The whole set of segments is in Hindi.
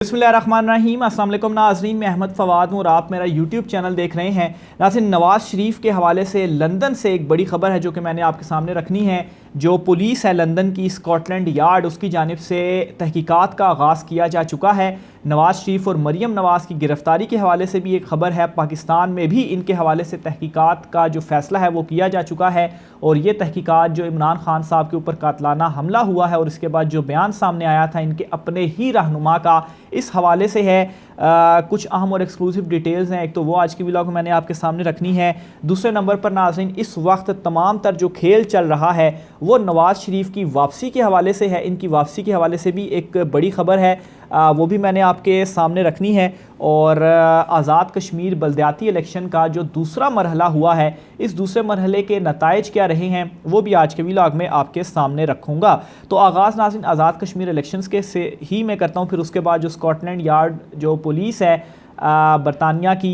बिस्मिल्लाहिर्रहमानिर्रहीम। अस्सलाम वालेकुम नाज़रीन, मैं अहमद फ़वाद हूँ और आप मेरा यूट्यूब चैनल देख रहे हैं। नाज़रीन, नवाज़ शरीफ के हवाले से लंदन से एक बड़ी ख़बर है जो कि मैंने आपके सामने रखनी है। जो पुलिस है लंदन की, स्कॉटलैंड यार्ड, उसकी जानिब से तहकीकात का आगाज़ किया जा चुका है। नवाज़ शरीफ और मरियम नवाज़ की गिरफ़्तारी के हवाले से भी एक ख़बर है। पाकिस्तान में भी इनके हवाले से तहकीकात का जो फ़ैसला है वो किया जा चुका है और ये तहकीकात जो इमरान खान साहब के ऊपर कातलाना हमला हुआ है और इसके बाद जो बयान सामने आया था इनके अपने ही रहनुमा का, इस हवाले से है। कुछ अहम और एक्सक्लूसिव डिटेल्स हैं। एक तो वो आज की व्लॉग में मैंने आपके सामने रखनी है। दूसरे नंबर पर नाज़रीन, इस वक्त तमाम तर जो खेल चल रहा है वो नवाज़ शरीफ की वापसी के हवाले से है। इनकी वापसी के हवाले से भी एक बड़ी ख़बर है, वो भी मैंने आपके सामने रखनी है। और आज़ाद कश्मीर बलदियाती इलेक्शन का जो दूसरा मरहला हुआ है, इस दूसरे मरहले के नताइज क्या रहे हैं वो भी आज के व्लॉग में आपके सामने रखूँगा। तो आगाज़ नाज़रीन आज़ाद कश्मीर इलेक्शंस के से ही मैं करता हूँ, फिर उसके बाद जो स्कॉटलैंड यार्ड जो पुलिस है बरतानिया की,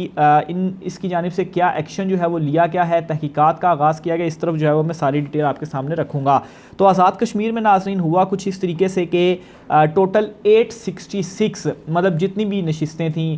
इसकी जानिब से क्या एक्शन जो है वो लिया गया है, तहकीकात का आगाज़ किया गया, इस तरफ जो है वो मैं सारी डिटेल आपके सामने रखूँगा। तो आज़ाद कश्मीर में नाज़रीन हुआ कुछ इस तरीके से कि टोटल 866 मतलब जितनी भी नशिस्तें थीं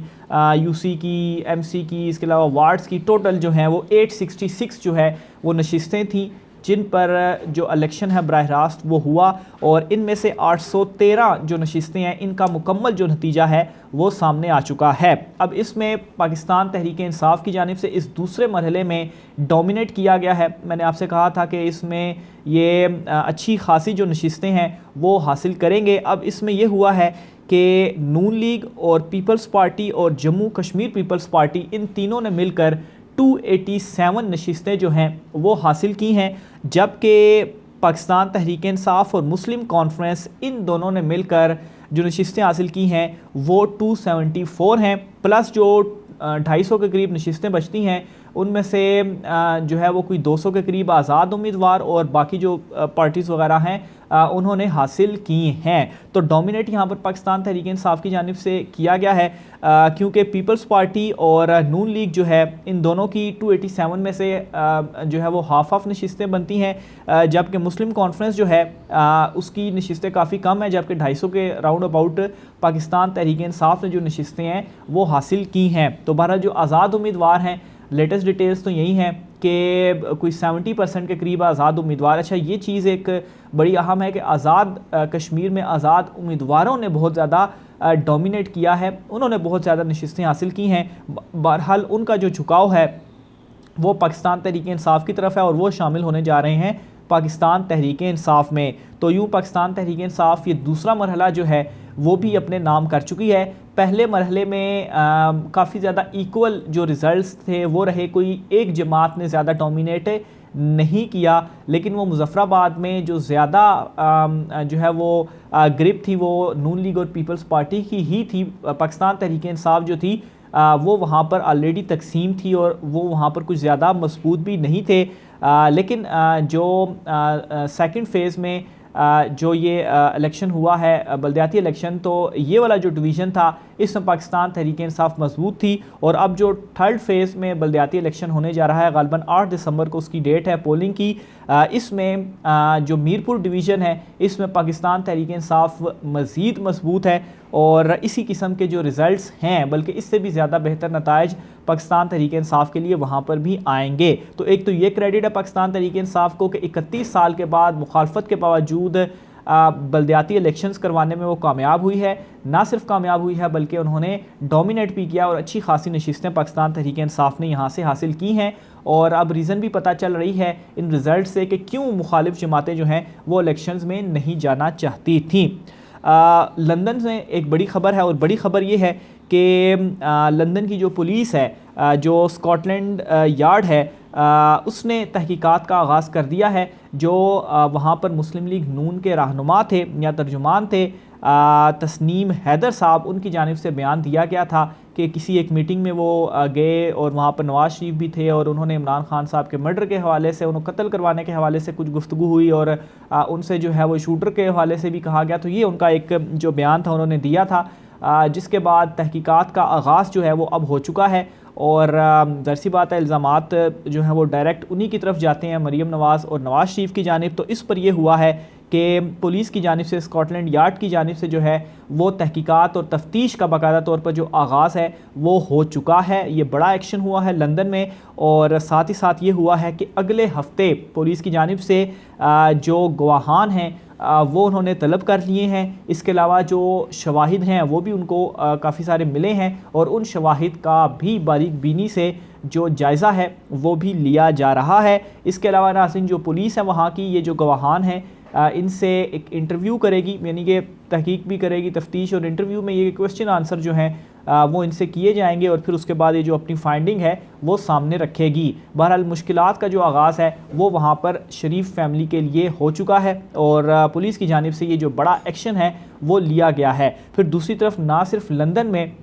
यूसी की, एमसी की, इसके अलावा वार्ड्स की, टोटल जो हैं वो 866 जो है वो नशिस्तें थीं जिन पर जो इलेक्शन है बराह रास्त वो हुआ। और इनमें से 813 जो नशिस्तें हैं इनका मुकम्मल जो नतीजा है वो सामने आ चुका है। अब इसमें पाकिस्तान तहरीक इंसाफ की जानिब से इस दूसरे मरहले में डोमिनेट किया गया है। मैंने आपसे कहा था कि इसमें ये अच्छी खासी जो नशिस्तें हैं वो हासिल करेंगे। अब इसमें यह हुआ है कि नून लीग और पीपल्स पार्टी और जम्मू कश्मीर पीपल्स पार्टी, इन तीनों ने मिलकर 287 नशिस्तें जो हैं वो हासिल की हैं, जबकि पाकिस्तान तहरीक इंसाफ और मुस्लिम कॉन्फ्रेंस इन दोनों ने मिलकर जो नशिस्तें हासिल की हैं वो 274 हैं। प्लस जो 250 के करीब नशिस्तें बचती हैं उनमें से जो है वो कोई 200 के करीब आज़ाद उम्मीदवार और बाकी जो पार्टीज़ वगैरह हैं उन्होंने हासिल की हैं। तो डोमिनेट यहाँ पर पाकिस्तान तहरीक इंसाफ की जानिब से किया गया है, क्योंकि पीपल्स पार्टी और नून लीग जो है इन दोनों की 287 में से जो है वो हाफ नशिस्तें बनती हैं, जबकि मुस्लिम कॉन्फ्रेंस जो है उसकी नशिस्तें काफ़ी कम है, जबकि 250 के राउंड अबाउट पाकिस्तान तहरीक इंसाफ ने जो नशिस्तें हैं वो हासिल की हैं। तो बहरहाल जो आज़ाद उम्मीदवार हैं, लेटेस्ट डिटेल्स तो यही हैं कि कोई 70% के करीब आज़ाद उम्मीदवार। अच्छा, ये चीज़ एक बड़ी अहम है कि आज़ाद कश्मीर में आज़ाद उम्मीदवारों ने बहुत ज़्यादा डोमिनेट किया है, उन्होंने बहुत ज़्यादा नशिस्तें हासिल की हैं। बहरहाल उनका जो झुकाव है वो पाकिस्तान तहरीक इंसाफ की तरफ है और वो शामिल होने जा रहे हैं पाकिस्तान तहरीक इंसाफ में। तो यूँ पाकिस्तान तहरीक इंसाफ ये दूसरा मरहला जो है वो भी अपने नाम कर चुकी है। पहले मरहले में काफ़ी ज़्यादा इक्वल जो रिज़ल्ट्स थे वो रहे, कोई एक जमात ने ज़्यादा डोमिनेट नहीं किया, लेकिन वो मुज़फ़्फ़राबाद में जो ज़्यादा जो है वो ग्रिप थी वो नून लीग और पीपल्स पार्टी की ही थी। पाकिस्तान तहरीक इंसाफ जो थी वो वहाँ पर ऑलरेडी तकसीम थी और वो वहाँ पर कुछ ज़्यादा मजबूत भी नहीं थे। लेकिन जो सेकंड फेज़ में जो ये इलेक्शन हुआ है बलदियाती इलेक्शन, तो ये वाला जो डिवीज़न था इसमें पाकिस्तान तहरीक इंसाफ मजबूत थी। और अब जो थर्ड फेज़ में बलदियाती इलेक्शन होने जा रहा है, ग़ालिबन 8 दिसंबर को उसकी डेट है पोलिंग की, इसमें जो मीरपुर डिवीज़न है इसमें पाकिस्तान तहरीक इंसाफ मज़ीद मजबूत है और इसी किस्म के जो रिज़ल्ट्स हैं, बल्कि इससे भी ज़्यादा बेहतर नताइज पाकिस्तान तहरीक इंसाफ के लिए वहाँ पर भी आएंगे। तो एक तो ये क्रेडिट है पाकिस्तान तहरीक इंसाफ को कि 31 साल के बाद मुखालफत के बावजूद बलदियाती इलेक्शंस करवाने में वो कामयाब हुई है। ना सिर्फ कामयाब हुई है बल्कि उन्होंने डोमिनेट भी किया और अच्छी खासी नशिस्तें पाकिस्तान तहरीक इंसाफ ने यहाँ से हासिल की हैं। और अब रीज़न भी पता चल रही है इन रिज़ल्ट से कि क्यों मुखालिफ जमातें जो हैं वो इलेक्शंस में नहीं जाना चाहती थीं। लंदन से एक बड़ी ख़बर है और बड़ी ख़बर ये है कि लंदन की जो पुलिस है, जो स्कॉटलैंड यार्ड है, उसने तहकीकात का आगाज़ कर दिया है। जो वहाँ पर मुस्लिम लीग नून के रहनुमा थे या तर्जुमान थे तस्नीम हैदर साहब, उनकी जानिब से बयान दिया गया था कि किसी एक मीटिंग में वो गए और वहाँ पर नवाज़ शरीफ भी थे और उन्होंने इमरान खान साहब के मर्डर के हवाले से, उन्हें कत्ल करवाने के हवाले से कुछ गुफ्तगू हुई और उनसे जो है वो शूटर के हवाले से भी कहा गया। तो ये उनका एक जो बयान था उन्होंने दिया था, जिसके बाद तहकीकात का आगाज़ जो है वो अब हो चुका है। और ज़ाहिर सी बात है इल्ज़ामात जो हैं वो डायरेक्ट उन्हीं की तरफ जाते हैं, मरीम नवाज़ और नवाज़ शरीफ की जानिब। तो इस पर यह हुआ है कि पुलिस की जानिब से, स्कॉटलैंड यार्ड की जानिब से जो है वो तहकीकात और तफ्तीश का बाकायदा तौर पर जो आगाज़ है वो हो चुका है। ये बड़ा एक्शन हुआ है लंदन में, और साथ ही साथ ये हुआ है कि अगले हफ्ते पुलिस की जानिब से जो गवाहान हैं वो उन्होंने तलब कर लिए हैं। इसके अलावा जो शवाहिद हैं वो भी उनको काफ़ी सारे मिले हैं, और उन शवाहिद का भी बारीक बीनी से जो जायज़ा है वो भी लिया जा रहा है। इसके अलावा नाज़रीन, जो पुलिस है वहाँ की, ये जो गवाहान हैं इनसे एक इंटरव्यू करेगी, यानी कि तहकीक भी करेगी, तफ्तीश, और इंटरव्यू में ये क्वेश्चन आंसर जो हैं वो इनसे किए जाएंगे, और फिर उसके बाद ये जो अपनी फाइंडिंग है वो सामने रखेगी। बहरहाल मुश्किलात का जो आगाज़ है वो वहाँ पर शरीफ फैमिली के लिए हो चुका है, और पुलिस की जानिब से ये जो बड़ा एक्शन है वो लिया गया है। फिर दूसरी तरफ ना सिर्फ लंदन में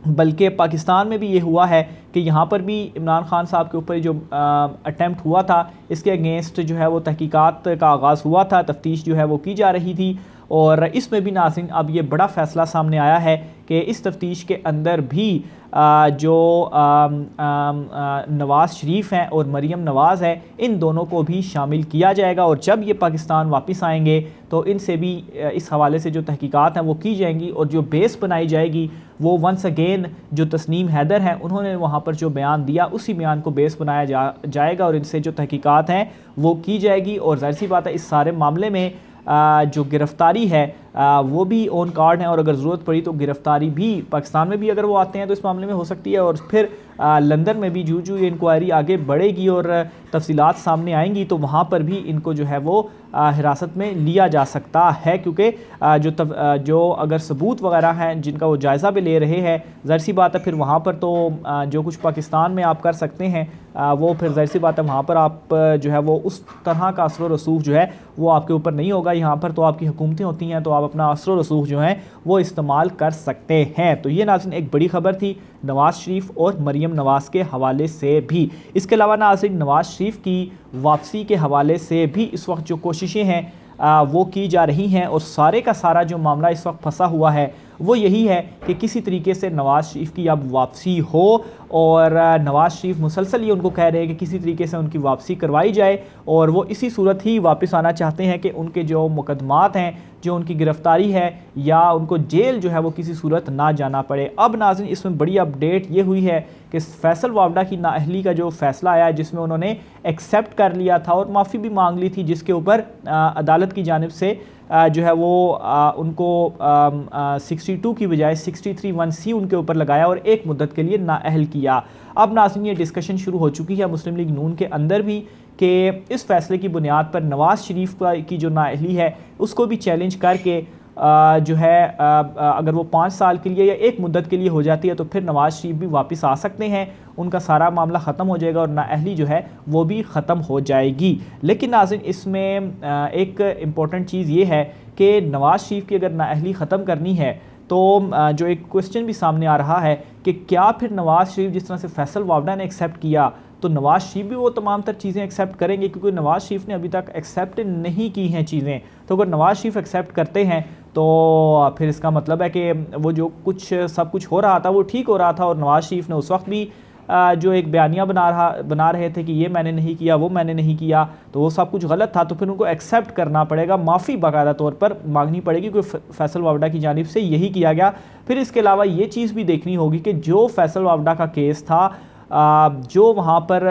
बल्कि पाकिस्तान में भी ये हुआ है कि यहाँ पर भी इमरान खान साहब के ऊपर जो अटैम्प्ट हुआ था, इसके अगेंस्ट जो है वो तहकीकात का आगाज़ हुआ था, तफ्तीश जो है वो की जा रही थी, और इसमें भी नाज़रीन अब ये बड़ा फ़ैसला सामने आया है कि इस तफ्तीश के अंदर भी जो नवाज़ शरीफ हैं और मरीम नवाज़ है, इन दोनों को भी शामिल किया जाएगा, और जब ये पाकिस्तान वापस आएंगे तो इनसे भी इस हवाले से जो तहकीकात हैं वो की जाएंगी, और जो बेस बनाई जाएगी वो वंस अगेन जो तस्नीम हैदर हैं उन्होंने वहाँ पर जो बयान दिया उसी बयान को बेस बनाया जाएगा, और इनसे जो तहकीकात हैं वो की जाएगी। और ज़ाहिर सी बात है इस सारे मामले में जो गिरफ़्तारी है वो भी ऑन कार्ड है, और अगर ज़रूरत पड़ी तो गिरफ़्तारी भी पाकिस्तान में भी अगर वो आते हैं तो इस मामले में हो सकती है, और फिर लंदन में भी जो ये इंक्वायरी आगे बढ़ेगी और तफसीलात सामने आएंगी तो वहाँ पर भी इनको जो है वो हिरासत में लिया जा सकता है, क्योंकि जो अगर सबूत वगैरह हैं जिनका वो जायज़ा भी ले रहे हैं, ज़ाहिर सी बात है फिर वहाँ पर तो जो कुछ पाकिस्तान में आप कर सकते हैं वो फिर ज़ाहिर सी बात है वहाँ पर आप जो है वो उस तरह का असर रसूख जो है वो आपके ऊपर नहीं होगा। यहाँ पर तो आपकी हुकूमतें होती हैं तो आप अपना असर रसूख जो है वो इस्तेमाल कर सकते हैं। तो ये नाज़रीन एक बड़ी ख़बर थी नवाज़ शरीफ और मरीम नवाज़ के हवाले से भी। इसके अलावा नाज़रीन नवाज़ शरीफ की वापसी के हवाले से भी इस वक्त जो कोशिशें हैं वो की जा रही हैं, और सारे का सारा जो मामला इस वक्त फंसा हुआ है वो यही है कि किसी तरीके से नवाज़ शरीफ की अब वापसी हो, और नवाज़ शरीफ मुसलसल ये उनको कह रहे हैं कि किसी तरीके से उनकी वापसी करवाई जाए, और वो इसी सूरत ही वापस आना चाहते हैं कि उनके जो मुकदमात हैं, जो उनकी गिरफ़्तारी है या उनको जेल जो है वो किसी सूरत ना जाना पड़े। अब नाज़रीन इसमें बड़ी अपडेट ये हुई है कि फैसल वावड़ा की नाअहली का जो फ़ैसला आया जिसमें उन्होंने एक्सेप्ट कर लिया था और माफ़ी भी मांग ली थी, जिसके ऊपर अदालत की जानिब से जो है वो उनको 62 की बजाय 63(1)(c उनके ऊपर लगाया और एक मुद्दत के लिए नाअहल किया। अब नाज़रीन ये डिस्कशन शुरू हो चुकी है मुस्लिम लीग नून के अंदर भी कि इस फैसले की बुनियाद पर नवाज़ शरीफ की जो नाअहली है उसको भी चैलेंज करके जो है अगर वो 5 साल के लिए या एक मुद्दत के लिए हो जाती है तो फिर नवाज़ शरीफ भी वापस आ सकते हैं, उनका सारा मामला ख़त्म हो जाएगा और नाअहली जो है वो भी ख़त्म हो जाएगी। लेकिन नाज़रीन इसमें एक इम्पॉर्टेंट चीज़ ये है कि नवाज़ शरीफ की अगर नाअहली ख़त्म करनी है तो जो एक क्वेश्चन भी सामने आ रहा है कि क्या फिर नवाज़ शरीफ जिस तरह से फैसल वावड़ा ने एक्सेप्ट किया तो नवाज़ शरीफ भी वो तमाम तर चीज़ें एक्सेप्ट करेंगे, क्योंकि नवाज़ शरीफ ने अभी तक एक्सेप्ट नहीं की हैं चीज़ें। तो अगर नवाज़ शरीफ एक्सेप्ट करते हैं तो फिर इसका मतलब है कि वो जो कुछ सब कुछ हो रहा था वो ठीक हो रहा था, और नवाज़ शरीफ ने उस वक्त भी जो एक बयानिया बना रहे थे कि ये मैंने नहीं किया, वो मैंने नहीं किया, तो वो सब कुछ गलत था, तो फिर उनको एक्सेप्ट करना पड़ेगा, माफ़ी बाकायदा तौर पर मांगनी पड़ेगी, क्योंकि फैसल वावड़ा की जानिब से यही किया गया। फिर इसके अलावा ये चीज़ भी देखनी होगी कि जो फैसल वावड़ा का केस था जो वहाँ पर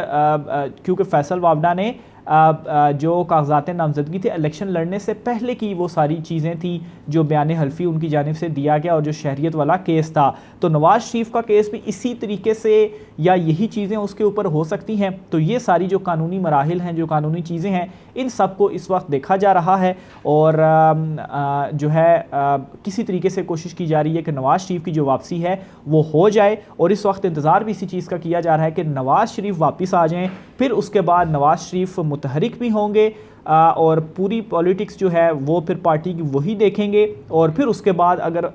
क्योंकि फैसल वावड़ा ने जो कागजात नामजदगी थे इलेक्शन लड़ने से पहले की वो सारी चीज़ें थी जो बयान हल्फी उनकी जानिब से दिया गया और जो शहरियत वाला केस था, तो नवाज़ शरीफ का केस भी इसी तरीके से या यही चीज़ें उसके ऊपर हो सकती हैं। तो ये सारी जो कानूनी मराहिल हैं, जो कानूनी चीज़ें हैं, इन सब को इस वक्त देखा जा रहा है और जो है किसी तरीके से कोशिश की जा रही है कि नवाज़ शरीफ की जो वापसी है वो हो जाए, और इस वक्त इंतज़ार भी इसी चीज़ का किया जा रहा है कि नवाज़ शरीफ वापस आ जाएँ। फिर उसके बाद नवाज़ शरीफ मुतहरिक भी होंगे और पूरी पॉलिटिक्स जो है वो फिर पार्टी की वही देखेंगे, और फिर उसके बाद अगर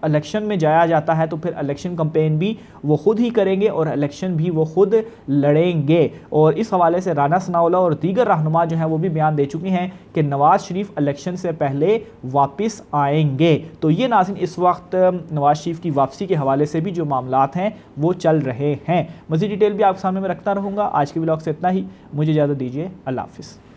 इलेक्शन में जाया जाता है तो फिर इलेक्शन कैंपेन भी वो ख़ुद ही करेंगे और इलेक्शन भी वो ख़ुद लड़ेंगे। और इस हवाले से राना सनाउल्लाह और दीगर रहनुमा जो हैं वो भी बयान दे चुके हैं कि नवाज़ शरीफ इलेक्शन से पहले वापस आएंगे। तो ये नाज़रीन इस वक्त नवाज़ शरीफ की वापसी के हवाले से भी जो मामलात हैं वो चल रहे हैं। मज़ीद डिटेल भी आपके सामने मैं रखता रहूँगा। आज के व्लॉग से इतना ही, मुझे इजाज़त दीजिए, अल्लाह हाफ़िज़।